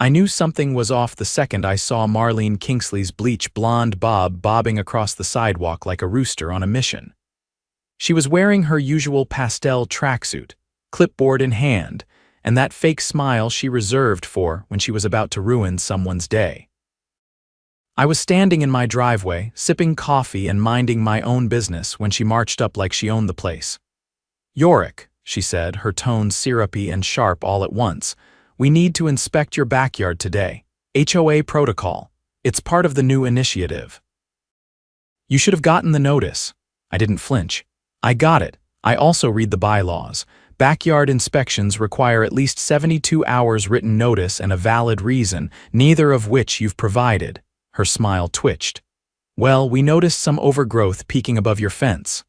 I knew something was off the second I saw Marlene Kingsley's bleach blonde bob bobbing across the sidewalk like a rooster on a mission. She was wearing her usual pastel tracksuit, clipboard in hand, and that fake smile she reserved for when she was about to ruin someone's day. I was standing in my driveway, sipping coffee and minding my own business when she marched up like she owned the place. "Yorick," she said, her tone syrupy and sharp all at once, "we need to inspect your backyard today. HOA protocol. It's part of the new initiative." "You should have gotten the notice." I didn't flinch. "I got it. I also read the bylaws. Backyard inspections require at least 72 hours written notice and a valid reason, neither of which you've provided." Her smile twitched. "Well, we noticed some overgrowth peeking above your fence.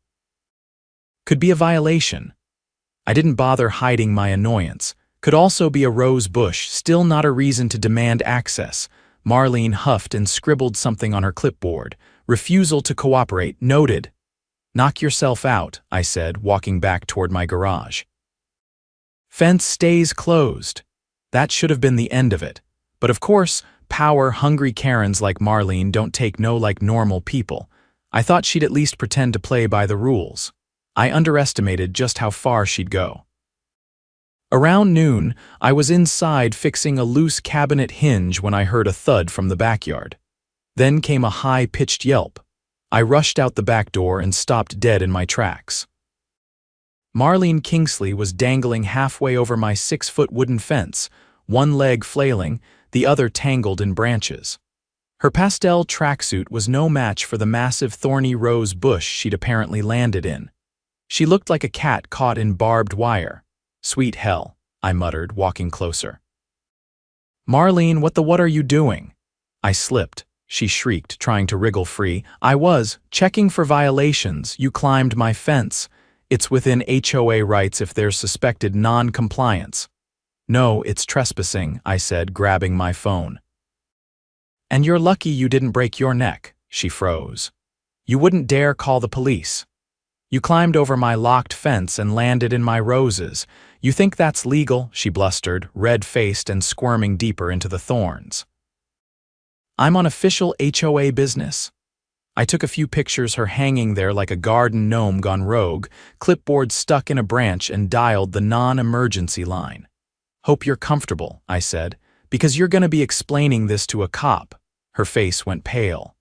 Could be a violation." I didn't bother hiding my annoyance. Could also be a rose bush, still not a reason to demand access. Marlene huffed and scribbled something on her clipboard. "Refusal to cooperate noted." "Knock yourself out," I said, walking back toward my garage. "Fence stays closed." That should have been the end of it. But of course, power-hungry Karens like Marlene don't take no like normal people. I thought she'd at least pretend to play by the rules. I underestimated just how far she'd go. Around noon, I was inside fixing a loose cabinet hinge when I heard a thud from the backyard. Then came a high-pitched yelp. I rushed out the back door and stopped dead in my tracks. Marlene Kingsley was dangling halfway over my 6-foot wooden fence, one leg flailing, the other tangled in branches. Her pastel tracksuit was no match for the massive thorny rose bush she'd apparently landed in. She looked like a cat caught in barbed wire. "Sweet hell," I muttered, walking closer. "Marlene, what are you doing?" I slipped. She shrieked, trying to wriggle free. "I was checking for violations. You climbed my fence. It's within HOA rights if there's suspected non-compliance." "No, it's trespassing," I said, grabbing my phone. "And you're lucky you didn't break your neck," she froze. "You wouldn't dare call the police. You climbed over my locked fence and landed in my roses. You think that's legal?" she blustered, red-faced and squirming deeper into the thorns. "I'm on official HOA business." I took a few pictures, her hanging there like a garden gnome gone rogue, clipboard stuck in a branch, and dialed the non-emergency line. "Hope you're comfortable," I said, "because you're going to be explaining this to a cop." Her face went pale.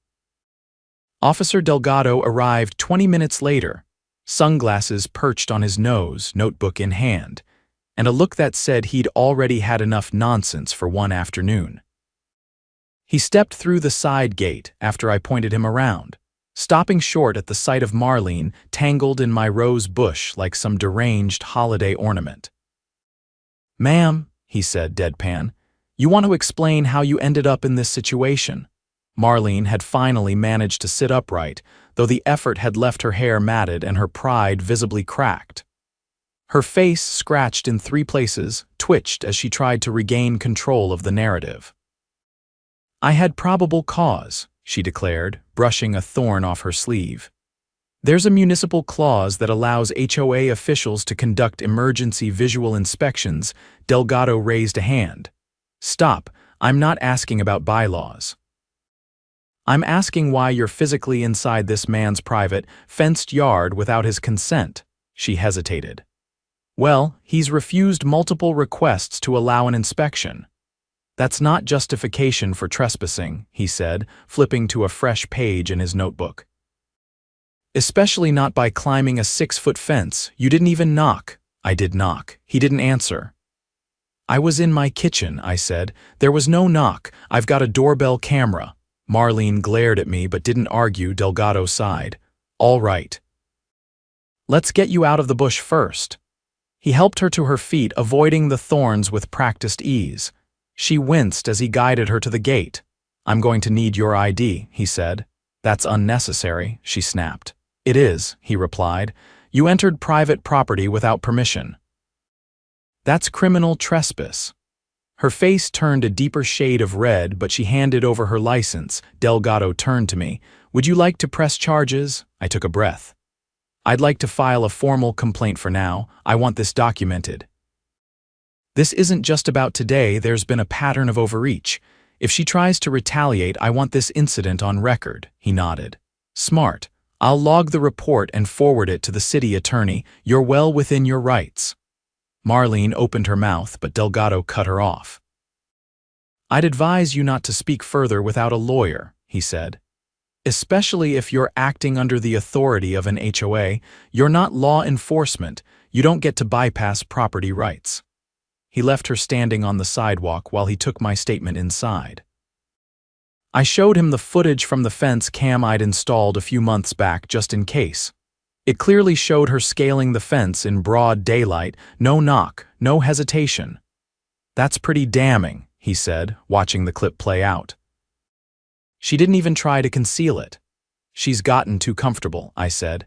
Officer Delgado arrived 20 minutes later, sunglasses perched on his nose, notebook in hand, and a look that said he'd already had enough nonsense for one afternoon. He stepped through the side gate after I pointed him around, stopping short at the sight of Marlene tangled in my rose bush like some deranged holiday ornament. "Ma'am," he said, deadpan, "you want to explain how you ended up in this situation?" Marlene had finally managed to sit upright, though the effort had left her hair matted and her pride visibly cracked. Her face, scratched in 3 places, twitched as she tried to regain control of the narrative. "I had probable cause," she declared, brushing a thorn off her sleeve. "There's a municipal clause that allows HOA officials to conduct emergency visual inspections." Delgado raised a hand. "Stop, I'm not asking about bylaws. I'm asking why you're physically inside this man's private, fenced yard without his consent." She hesitated. "Well, he's refused multiple requests to allow an inspection." "That's not justification for trespassing," he said, flipping to a fresh page in his notebook. "Especially not by climbing a 6-foot fence. You didn't even knock." "I did knock. He didn't answer." "I was in my kitchen," I said. "There was no knock. I've got a doorbell camera." Marlene glared at me but didn't argue. Delgado sighed. "All right. Let's get you out of the bush first." He helped her to her feet, avoiding the thorns with practiced ease. She winced as he guided her to the gate. "I'm going to need your ID," he said. "That's unnecessary," she snapped. "It is," he replied. "You entered private property without permission." "That's criminal trespass." Her face turned a deeper shade of red, but she handed over her license. Delgado turned to me. "Would you like to press charges?" I took a breath. "I'd like to file a formal complaint for now. I want this documented." This isn't just about today, there's been a pattern of overreach. If she tries to retaliate, I want this incident on record, he nodded. Smart. I'll log the report and forward it to the city attorney. You're well within your rights. Marlene opened her mouth, but Delgado cut her off. I'd advise you not to speak further without a lawyer, he said. Especially if you're acting under the authority of an HOA, you're not law enforcement, you don't get to bypass property rights. He left her standing on the sidewalk while he took my statement inside. I showed him the footage from the fence cam I'd installed a few months back just in case. It clearly showed her scaling the fence in broad daylight, no knock, no hesitation. That's pretty damning, he said, watching the clip play out. She didn't even try to conceal it. She's gotten too comfortable, I said.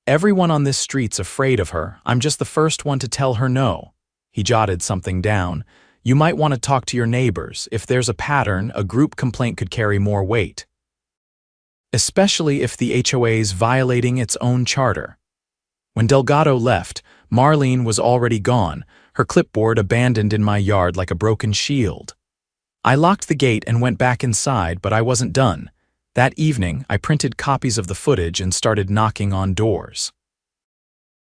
Everyone on this street's afraid of her. I'm just the first one to tell her no. He jotted something down. You might want to talk to your neighbors. If there's a pattern, a group complaint could carry more weight. Especially if the HOA's violating its own charter. When Delgado left, Marlene was already gone, her clipboard abandoned in my yard like a broken shield. I locked the gate and went back inside, but I wasn't done. That evening, I printed copies of the footage and started knocking on doors.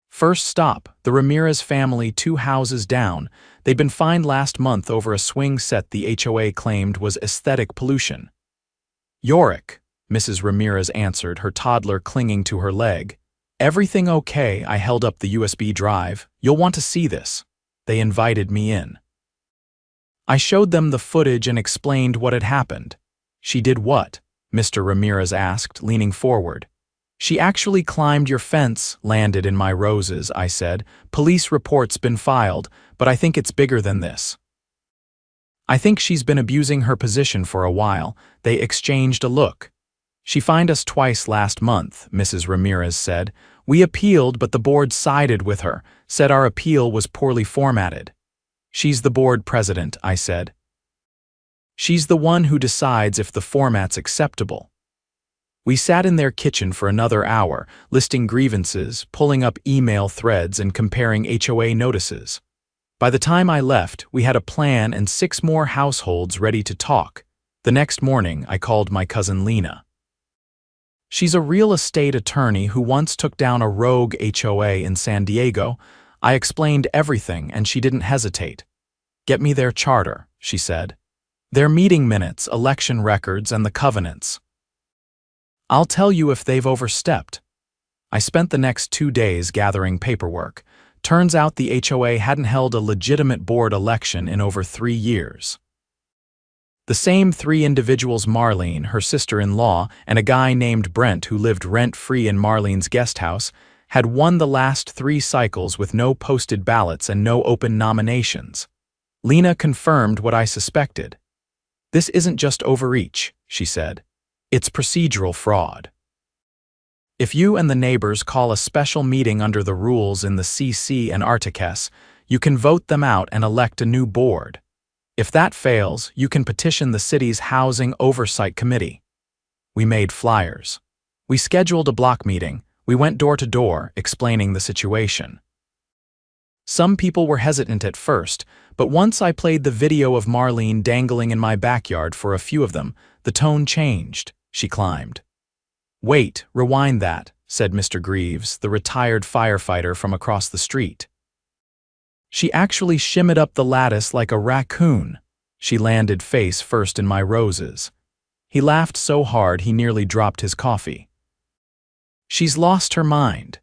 First stop, the Ramirez family 2 houses down. They'd been fined last month over a swing set the HOA claimed was aesthetic pollution. Yorick, Mrs. Ramirez answered, her toddler clinging to her leg. Everything okay, I held up the USB drive. You'll want to see this. They invited me in. I showed them the footage and explained what had happened. She did what? Mr. Ramirez asked, leaning forward. She actually climbed your fence, landed in my roses, I said. Police report's been filed, but I think it's bigger than this. I think she's been abusing her position for a while. They exchanged a look. She fined us twice last month, Mrs. Ramirez said. We appealed, but the board sided with her, said our appeal was poorly formatted. She's the board president, I said. She's the one who decides if the format's acceptable. We sat in their kitchen for another hour, listing grievances, pulling up email threads, and comparing HOA notices. By the time I left, we had a plan and 6 more households ready to talk. The next morning, I called my cousin Lena. She's a real estate attorney who once took down a rogue HOA in San Diego. I explained everything, and she didn't hesitate. Get me their charter, she said. Their meeting minutes, election records, and the covenants. I'll tell you if they've overstepped. I spent the next 2 days gathering paperwork. Turns out the HOA hadn't held a legitimate board election in over 3 years. The same 3 individuals, Marlene, her sister-in-law, and a guy named Brent who lived rent-free in Marlene's guest house, had won the last 3 cycles with no posted ballots and no open nominations. Lena confirmed what I suspected. This isn't just overreach, she said. It's procedural fraud. If you and the neighbors call a special meeting under the rules in the CC and Articus, you can vote them out and elect a new board. If that fails, you can petition the city's Housing Oversight Committee. We made flyers. We scheduled a block meeting. We went door to door, explaining the situation. Some people were hesitant at first, but once I played the video of Marlene dangling in my backyard for a few of them, the tone changed. She climbed. Wait, rewind that, said Mr. Greaves, the retired firefighter from across the street. She actually shimmied up the lattice like a raccoon. She landed face first in my roses. He laughed so hard he nearly dropped his coffee. She's lost her mind.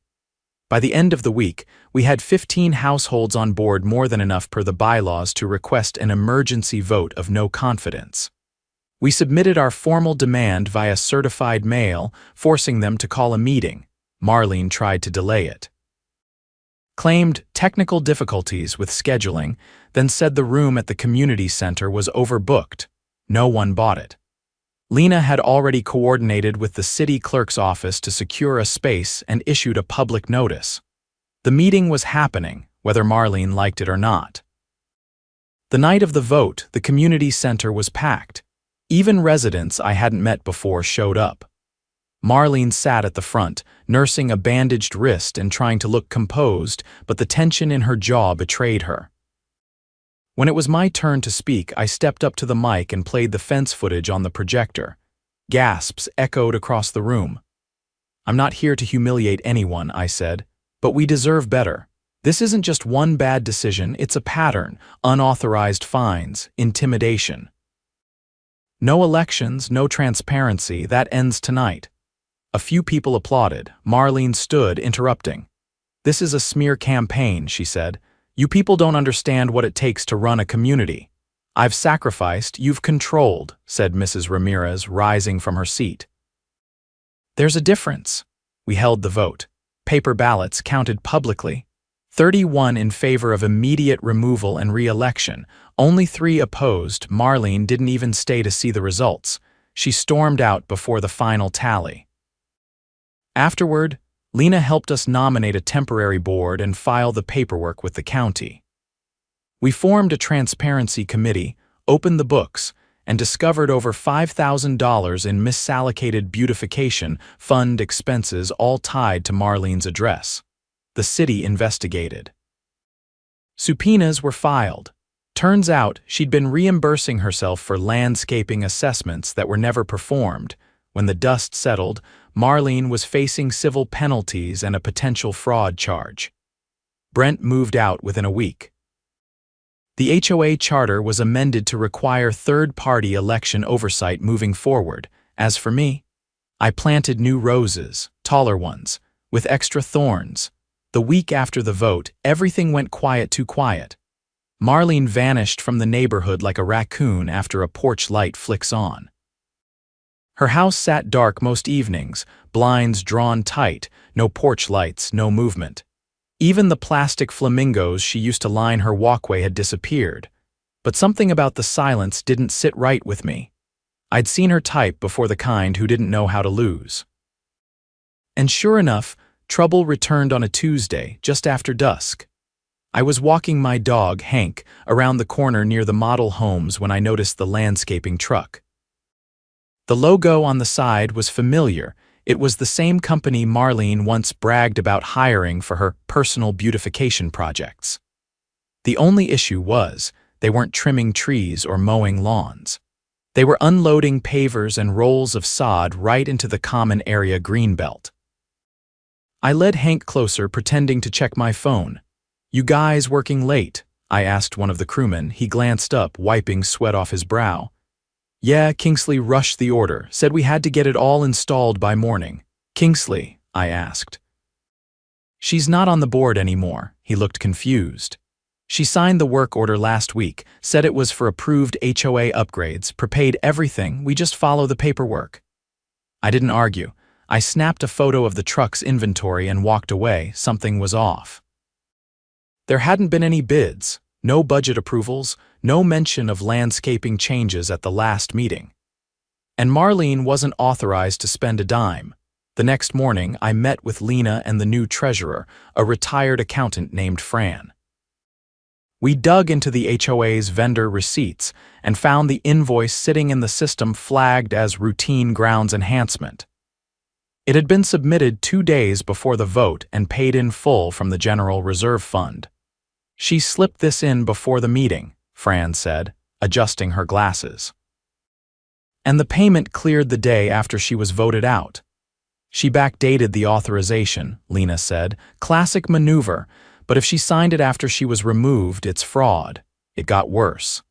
By the end of the week, we had 15 households on board, more than enough per the bylaws to request an emergency vote of no confidence. We submitted our formal demand via certified mail, forcing them to call a meeting. Marlene tried to delay it. Claimed technical difficulties with scheduling, then said the room at the community center was overbooked. No one bought it. Lena had already coordinated with the city clerk's office to secure a space and issued a public notice. The meeting was happening, whether Marlene liked it or not. The night of the vote, the community center was packed. Even residents I hadn't met before showed up. Marlene sat at the front, nursing a bandaged wrist and trying to look composed, but the tension in her jaw betrayed her. When it was my turn to speak, I stepped up to the mic and played the fence footage on the projector. Gasps echoed across the room. "I'm not here to humiliate anyone," I said, "but we deserve better. This isn't just one bad decision, it's a pattern: unauthorized fines, intimidation. No elections, no transparency, that ends tonight." A few people applauded. Marlene stood, interrupting. "This is a smear campaign," she said. "You people don't understand what it takes to run a community." "I've sacrificed, you've controlled," said Mrs. Ramirez, rising from her seat. "There's a difference." We held the vote. Paper ballots counted publicly. 31 in favor of immediate removal and re-election. Only 3 opposed. Marlene didn't even stay to see the results. She stormed out before the final tally. Afterward, Lena helped us nominate a temporary board and file the paperwork with the county. We formed a transparency committee, opened the books, and discovered over $5,000 in misallocated beautification fund expenses, all tied to Marlene's address. The city investigated. Subpoenas were filed. Turns out she'd been reimbursing herself for landscaping assessments that were never performed. When the dust settled, Marlene was facing civil penalties and a potential fraud charge. Brent moved out within a week. The HOA charter was amended to require third-party election oversight moving forward. As for me, I planted new roses, taller ones, with extra thorns. The week after the vote, everything went quiet, too quiet. Marlene vanished from the neighborhood like a raccoon after a porch light flicks on. Her house sat dark most evenings, blinds drawn tight, no porch lights, no movement. Even the plastic flamingos she used to line her walkway had disappeared. But something about the silence didn't sit right with me. I'd seen her type before, the kind who didn't know how to lose. And sure enough, trouble returned on a Tuesday, just after dusk. I was walking my dog, Hank, around the corner near the model homes when I noticed the landscaping truck. The logo on the side was familiar. It was the same company Marlene once bragged about hiring for her personal beautification projects. The only issue was, they weren't trimming trees or mowing lawns. They were unloading pavers and rolls of sod right into the common area greenbelt. I led Hank closer, pretending to check my phone. "You guys working late?" I asked one of the crewmen. He glanced up, wiping sweat off his brow. "Yeah, Kingsley rushed the order, said we had to get it all installed by morning." "Kingsley?" I asked. "She's not on the board anymore." He looked confused. "She signed the work order last week, said it was for approved HOA upgrades, prepaid everything, we just follow the paperwork." I didn't argue. I snapped a photo of the truck's inventory and walked away. Something was off. There hadn't been any bids, no budget approvals, no mention of landscaping changes at the last meeting. And Marlene wasn't authorized to spend a dime. The next morning, I met with Lena and the new treasurer, a retired accountant named Fran. We dug into the HOA's vendor receipts and found the invoice sitting in the system flagged as routine grounds enhancement. It had been submitted 2 days before the vote and paid in full from the General Reserve Fund. "She slipped this in before the meeting," Fran said, adjusting her glasses. "And the payment cleared the day after she was voted out." "She backdated the authorization," Lena said. "Classic maneuver, but if she signed it after she was removed, it's fraud." It got worse.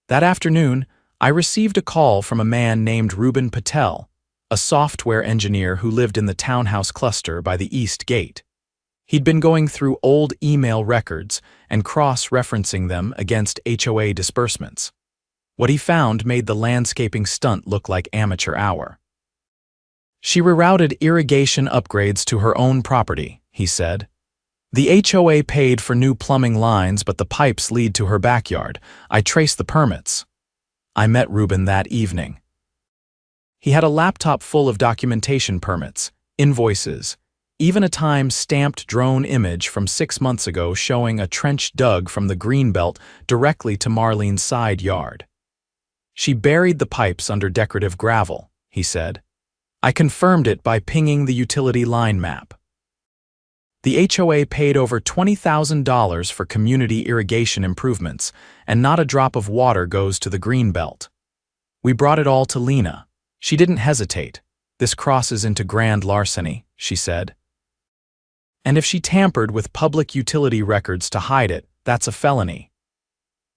That afternoon, I received a call from a man named Ruben Patel, a software engineer who lived in the townhouse cluster by the East Gate. He'd been going through old email records and cross-referencing them against HOA disbursements. What he found made the landscaping stunt look like amateur hour. "She rerouted irrigation upgrades to her own property," he said. "The HOA paid for new plumbing lines, but the pipes lead to her backyard. I traced the permits." I met Ruben that evening. He had a laptop full of documentation, permits, invoices, even a time-stamped drone image from 6 months ago showing a trench dug from the greenbelt directly to Marlene's side yard. "She buried the pipes under decorative gravel," he said. "I confirmed it by pinging the utility line map." The HOA paid over $20,000 for community irrigation improvements, and not a drop of water goes to the Greenbelt. We brought it all to Lena. She didn't hesitate. This crosses into grand larceny, she said. And if she tampered with public utility records to hide it, that's a felony.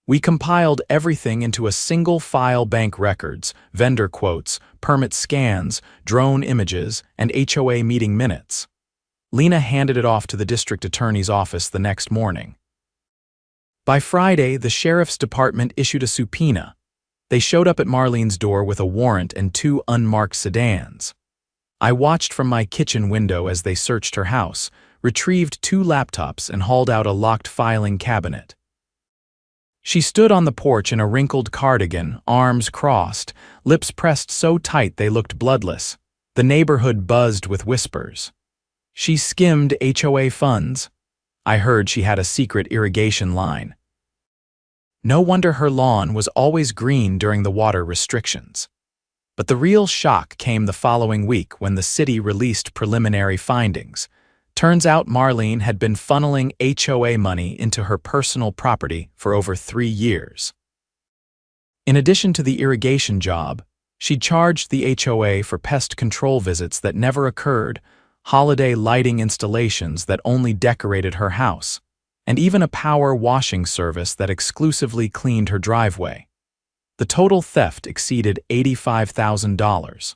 We compiled everything into a single file: bank records, vendor quotes, permit scans, drone images, and HOA meeting minutes. Lena handed it off to the district attorney's office the next morning. By Friday, the sheriff's department issued a subpoena. They showed up at Marlene's door with a warrant and 2 unmarked sedans. I watched from my kitchen window as they searched her house, retrieved 2 laptops, and hauled out a locked filing cabinet. She stood on the porch in a wrinkled cardigan, arms crossed, lips pressed so tight they looked bloodless. The neighborhood buzzed with whispers. She skimmed HOA funds. I heard she had a secret irrigation line. No wonder her lawn was always green during the water restrictions. But the real shock came the following week when the city released preliminary findings. Turns out Marlene had been funneling HOA money into her personal property for over 3 years. In addition to the irrigation job, she'd charged the HOA for pest control visits that never occurred, holiday lighting installations that only decorated her house, and even a power washing service that exclusively cleaned her driveway. The total theft exceeded $85,000.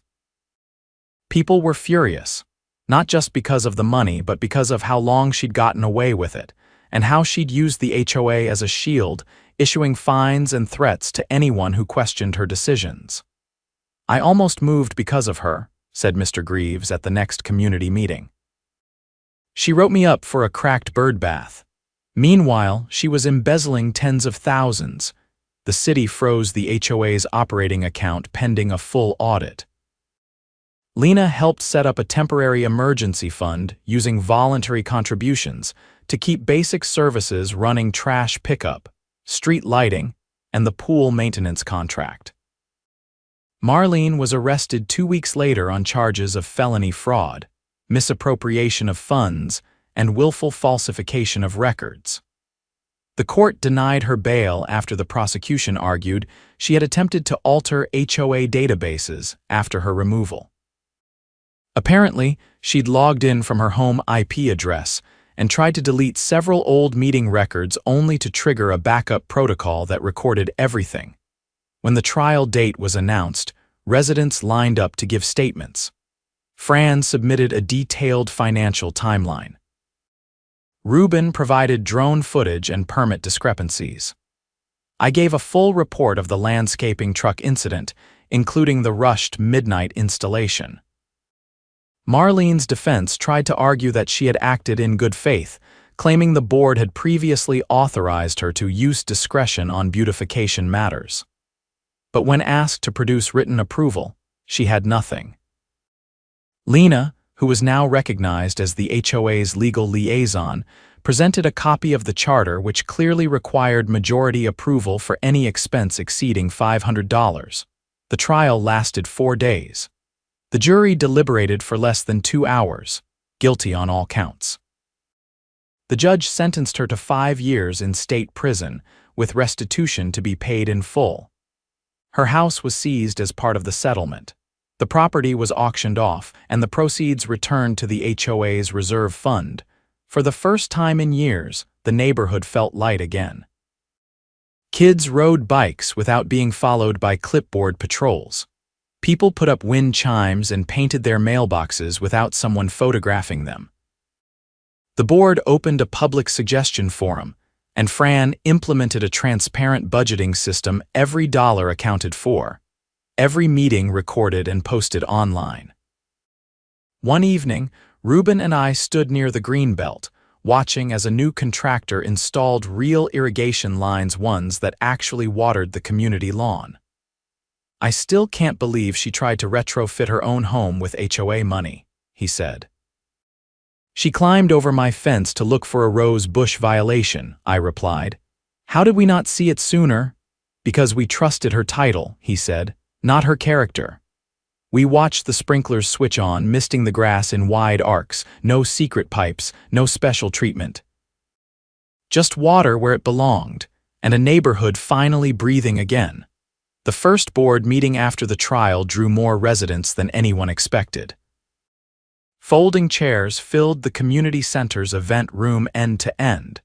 People were furious, not just because of the money, but because of how long she'd gotten away with it, and how she'd used the HOA as a shield, issuing fines and threats to anyone who questioned her decisions. "I almost moved because of her," said Mr. Greaves at the next community meeting. "She wrote me up for a cracked bird bath. Meanwhile, she was embezzling tens of thousands. The city froze the HOA's operating account pending a full audit. Lena helped set up a temporary emergency fund using voluntary contributions to keep basic services running: trash pickup, street lighting, and the pool maintenance contract. Marlene was arrested 2 weeks later on charges of felony fraud, misappropriation of funds, and willful falsification of records. The court denied her bail after the prosecution argued she had attempted to alter HOA databases after her removal. Apparently, she'd logged in from her home IP address and tried to delete several old meeting records only to trigger a backup protocol that recorded everything. When the trial date was announced, residents lined up to give statements. Fran submitted a detailed financial timeline. Ruben provided drone footage and permit discrepancies. I gave a full report of the landscaping truck incident, including the rushed midnight installation. Marlene's defense tried to argue that she had acted in good faith, claiming the board had previously authorized her to use discretion on beautification matters. But when asked to produce written approval, she had nothing. Lena, who was now recognized as the HOA's legal liaison, presented a copy of the charter which clearly required majority approval for any expense exceeding $500. The trial lasted 4 days. The jury deliberated for less than 2 hours, guilty on all counts. The judge sentenced her to 5 years in state prison, with restitution to be paid in full. Her house was seized as part of the settlement. The property was auctioned off, and the proceeds returned to the HOA's reserve fund. For the first time in years, the neighborhood felt light again. Kids rode bikes without being followed by clipboard patrols. People put up wind chimes and painted their mailboxes without someone photographing them. The board opened a public suggestion forum, and Fran implemented a transparent budgeting system. Every dollar accounted for. Every meeting recorded and posted online. One evening, Ruben and I stood near the Greenbelt, watching as a new contractor installed real irrigation lines, ones that actually watered the community lawn. "I still can't believe she tried to retrofit her own home with HOA money," he said. "She climbed over my fence to look for a rose bush violation," I replied. "How did we not see it sooner?" "Because we trusted her title," he said, "not her character." We watched the sprinklers switch on, misting the grass in wide arcs, no secret pipes, no special treatment. Just water where it belonged, and a neighborhood finally breathing again. The first board meeting after the trial drew more residents than anyone expected. Folding chairs filled the community center's event room end to end,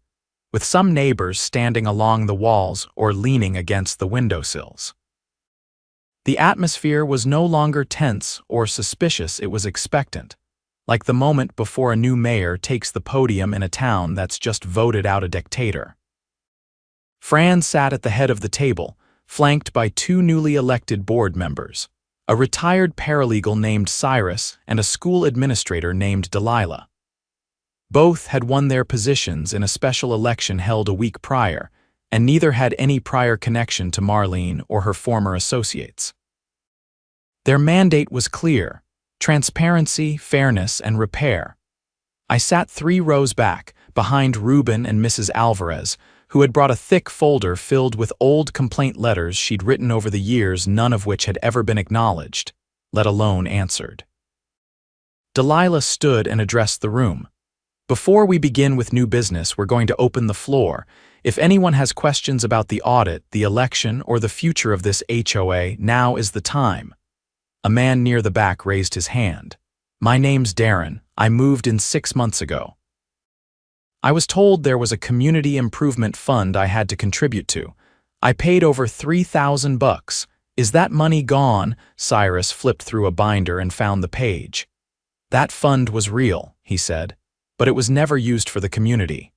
with some neighbors standing along the walls or leaning against the windowsills. The atmosphere was no longer tense or suspicious, it was expectant, like the moment before a new mayor takes the podium in a town that's just voted out a dictator. Fran sat at the head of the table, flanked by two newly elected board members, a retired paralegal named Cyrus and a school administrator named Delilah. Both had won their positions in a special election held a week prior, and neither had any prior connection to Marlene or her former associates. Their mandate was clear: transparency, fairness, and repair. I sat 3 rows back, behind Ruben and Mrs. Alvarez, who had brought a thick folder filled with old complaint letters she'd written over the years, none of which had ever been acknowledged, let alone answered. Delilah stood and addressed the room. "Before we begin with new business, we're going to open the floor. If anyone has questions about the audit, the election, or the future of this HOA, now is the time." A man near the back raised his hand. "My name's Darren. I moved in 6 months ago. I was told there was a community improvement fund I had to contribute to. I paid over $3,000. Is that money gone?" Cyrus flipped through a binder and found the page. "That fund was real," he said, "but it was never used for the community.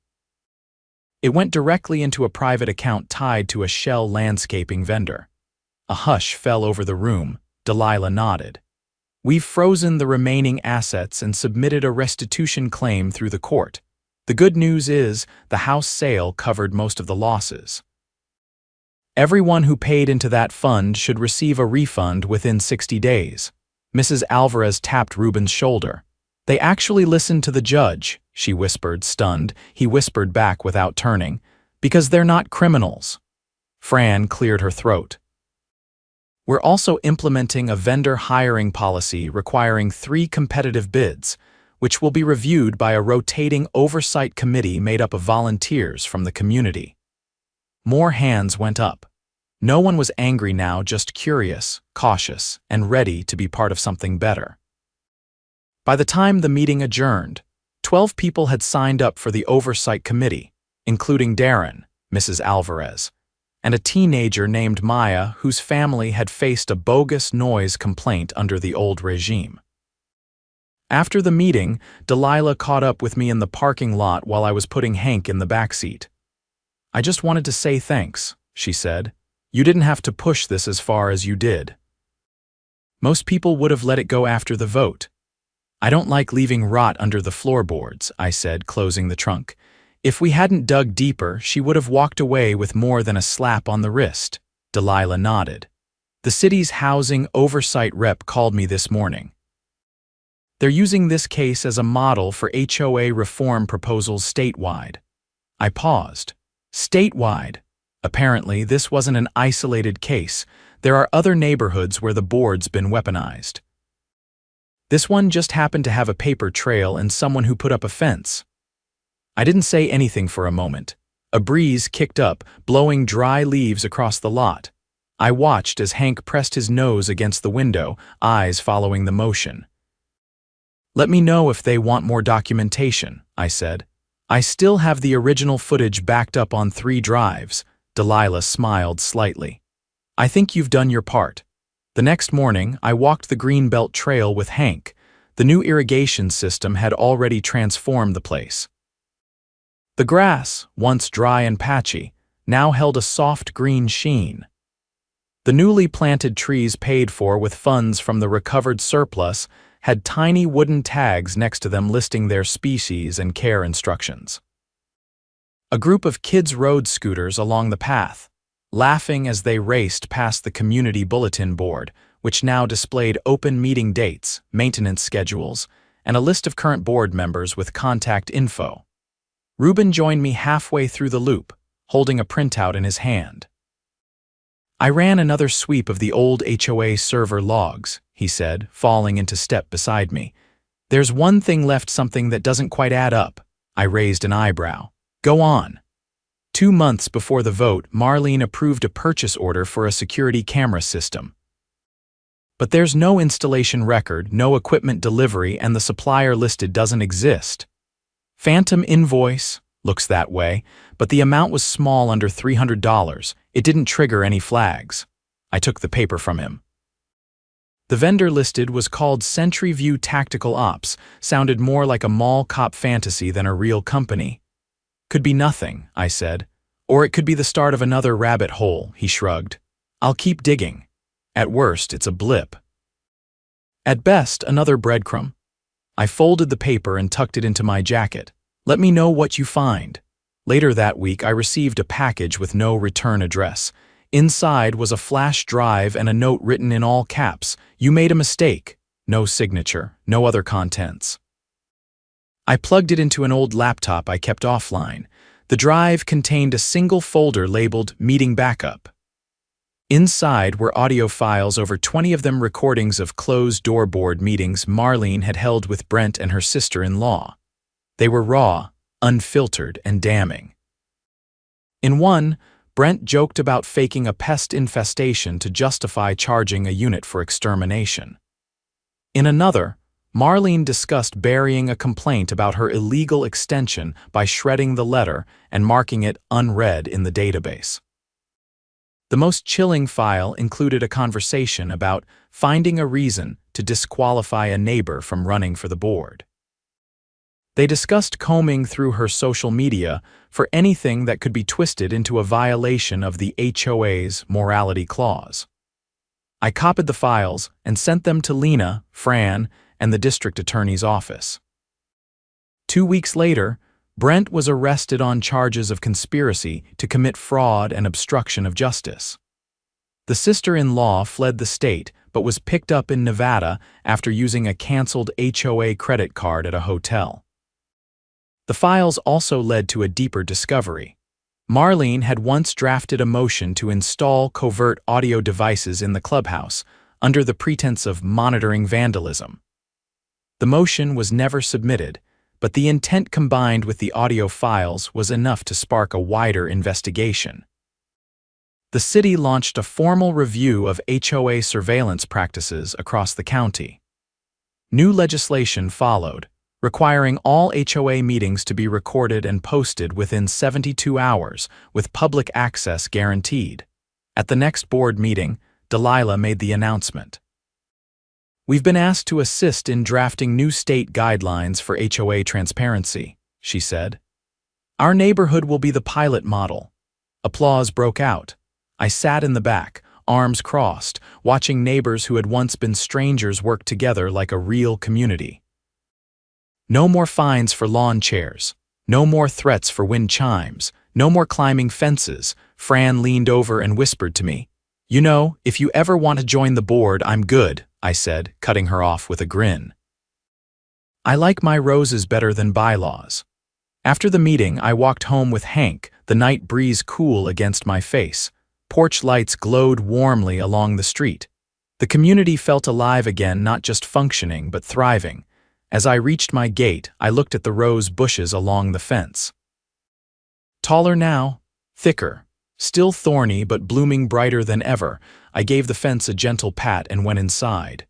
It went directly into a private account tied to a shell landscaping vendor." A hush fell over the room. Delilah nodded. "We've frozen the remaining assets and submitted a restitution claim through the court. The good news is the house sale covered most of the losses. Everyone who paid into that fund should receive a refund within 60 days. Mrs. Alvarez tapped Ruben's shoulder. "They actually listened to the judge," she whispered, stunned. He whispered back without turning, "because they're not criminals." Fran cleared her throat. "We're also implementing a vendor hiring policy requiring 3 competitive bids, which will be reviewed by a rotating oversight committee made up of volunteers from the community." More hands went up. No one was angry now, just curious, cautious, and ready to be part of something better. By the time the meeting adjourned, 12 people had signed up for the oversight committee, including Darren, Mrs. Alvarez, and a teenager named Maya whose family had faced a bogus noise complaint under the old regime. After the meeting, Delilah caught up with me in the parking lot while I was putting Hank in the backseat. "I just wanted to say thanks," she said. "You didn't have to push this as far as you did. Most people would have let it go after the vote." "I don't like leaving rot under the floorboards," I said, closing the trunk. "If we hadn't dug deeper, she would have walked away with more than a slap on the wrist." Delilah nodded. "The city's housing oversight rep called me this morning. They're using this case as a model for HOA reform proposals statewide." I paused. Statewide? Apparently, this wasn't an isolated case. There are other neighborhoods where the board's been weaponized. This one just happened to have a paper trail and someone who put up a fence. I didn't say anything for a moment. A breeze kicked up, blowing dry leaves across the lot. I watched as Hank pressed his nose against the window, eyes following the motion. "Let me know if they want more documentation," I said. "I still have the original footage backed up on 3 drives." Delilah smiled slightly. "I think you've done your part." The next morning, I walked the Greenbelt Trail with Hank. The new irrigation system had already transformed the place. The grass, once dry and patchy, now held a soft green sheen. The newly planted trees paid for with funds from the recovered surplus had tiny wooden tags next to them listing their species and care instructions. A group of kids rode scooters along the path, laughing as they raced past the community bulletin board, which now displayed open meeting dates, maintenance schedules, and a list of current board members with contact info. Ruben joined me halfway through the loop, holding a printout in his hand. I ran another sweep of the old HOA server logs, he said, falling into step beside me. There's one thing left, something that doesn't quite add up. I raised an eyebrow. Go on. 2 months before the vote, Marlene approved a purchase order for a security camera system. But there's no installation record, no equipment delivery, and the supplier listed doesn't exist. Phantom invoice looks that way, but the amount was small, under $300. It didn't trigger any flags. I took the paper from him. The vendor listed was called Sentry View Tactical Ops, sounded more like a mall cop fantasy than a real company. Could be nothing, I said. Or it could be the start of another rabbit hole, he shrugged. I'll keep digging. At worst, it's a blip. At best, another breadcrumb. I folded the paper and tucked it into my jacket. Let me know what you find. Later that week, I received a package with no return address. Inside was a flash drive and a note written in all caps. You made a mistake. No signature, no other contents. I plugged it into an old laptop I kept offline. The drive contained a single folder labeled Meeting Backup. Inside were audio files, over 20 of them recordings of closed-door board meetings Marlene had held with Brent and her sister-in-law. They were raw, unfiltered, and damning. In one, Brent joked about faking a pest infestation to justify charging a unit for extermination. In another, Marlene discussed burying a complaint about her illegal extension by shredding the letter and marking it unread in the database. The most chilling file included a conversation about finding a reason to disqualify a neighbor from running for the board. They discussed combing through her social media for anything that could be twisted into a violation of the HOA's morality clause. I copied the files and sent them to Lena, Fran, and the district attorney's office. 2 weeks later, Brent was arrested on charges of conspiracy to commit fraud and obstruction of justice. The sister-in-law fled the state but was picked up in Nevada after using a canceled HOA credit card at a hotel. The files also led to a deeper discovery. Marlene had once drafted a motion to install covert audio devices in the clubhouse under the pretense of monitoring vandalism. The motion was never submitted, but the intent combined with the audio files was enough to spark a wider investigation. The city launched a formal review of HOA surveillance practices across the county. New legislation followed, requiring all HOA meetings to be recorded and posted within 72 hours, with public access guaranteed. At the next board meeting, Delilah made the announcement. We've been asked to assist in drafting new state guidelines for HOA transparency, she said. Our neighborhood will be the pilot model. Applause broke out. I sat in the back, arms crossed, watching neighbors who had once been strangers work together like a real community. No more fines for lawn chairs. No more threats for wind chimes. No more climbing fences. Fran leaned over and whispered to me. You know, if you ever want to join the board, I'm good, I said, cutting her off with a grin. I like my roses better than bylaws. After the meeting, I walked home with Hank, the night breeze cool against my face. Porch lights glowed warmly along the street. The community felt alive again, not just functioning, but thriving. As I reached my gate, I looked at the rose bushes along the fence. Taller now, thicker, still thorny but blooming brighter than ever, I gave the fence a gentle pat and went inside.